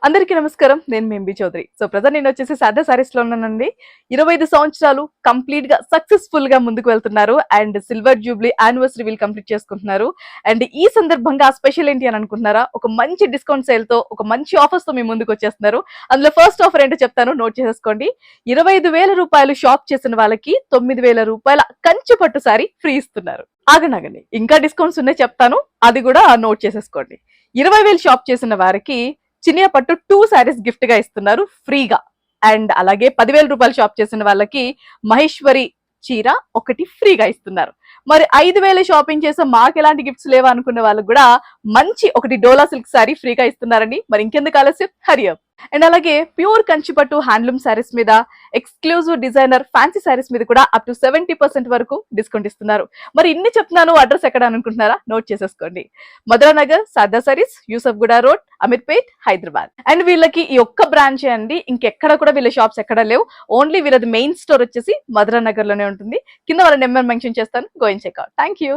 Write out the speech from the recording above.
అందరికీ నమస్కారం. నేను మీ ఎంబీ చౌదరి. సో ప్రజెంట్ నేను వచ్చేసి సాదా సారీస్ లో ఉన్నానండి. 25 సంవత్సరాలు కంప్లీట్ గా సక్సెస్ఫుల్ గా ముందుకు వెళ్తున్నారు అండ్ సిల్వర్ జూబ్లీ యానివర్సరీ వీల్ కంప్లీట్ చేసుకుంటున్నారు. అండ్ ఈ సందర్భంగా స్పెషల్ ఏంటి అని అనుకుంటున్నారా, ఒక మంచి డిస్కౌంట్ సేల్ తో ఒక మంచి ఆఫర్స్ తో మీ ముందుకు వచ్చేస్తున్నారు. అందులో ఫస్ట్ ఆఫర్ ఏంటో చెప్తాను, నోట్ చేసేసుకోండి. 25,000 రూపాయలు షాప్ చేసిన వాళ్ళకి 9,000 రూపాయల కంచి పట్టు సారీ ఫ్రీ ఇస్తున్నారు. ఆగండి, ఇంకా డిస్కౌంట్స్ ఉన్నాయి చెప్తాను, అది కూడా నోట్ చేసేసుకోండి. 20,000 షాప్ చేసిన వారికి చినియా పట్టు 2 సారీస్ గిఫ్ట్ గా ఇస్తున్నారు ఫ్రీగా. అండ్ అలాగే 10,000 రూపాయలు షాప్ చేసిన వాళ్ళకి మహేశ్వరి చీర ఒకటి ఫ్రీగా ఇస్తున్నారు. మరి 5,000 షాపింగ్ చేసే మాకు ఎలాంటి గిఫ్ట్స్ లేవా అనుకున్న వాళ్ళకి కూడా మంచి ఒకటి డోలా సిల్క్ సారీ ఫ్రీగా ఇస్తున్నారండి. మరి ఇంకెందుకు ఆలస్యం, హరి అప్. అండ్ అలాగే ప్యూర్ కంచిపట్టు హ్యాండ్లూమ్ సారీస్ మీద, ఎక్స్క్లూజివ్ డిజైనర్ ఫ్యాన్సీ సారీస్ మీద కూడా అప్ టు 70% వరకు డిస్కౌంట్ ఇస్తున్నారు. మరి ఇన్ని చెప్తున్నాను, అడ్రస్ ఎక్కడ అనుకుంటున్నారా, నోట్ చేసేసుకోండి. మధురానగర్, సాదా సారీస్, యూసఫ్ గుడా రోడ్, అమీర్పేట్, హైదరాబాద్. అండ్ వీళ్ళకి ఈ ఒక్క బ్రాంచ్ అండి, ఇంకెక్కడ కూడా వీళ్ళ షాప్స్ ఎక్కడ లేవు. ఓన్లీ వీళ్ళది మెయిన్ స్టోర్ వచ్చేసి మధురానగర్ లోనే ఉంటుంది. కింద వాళ్ళ నెంబర్ మెన్షన్ చేస్తాను, go and check out. Thank you.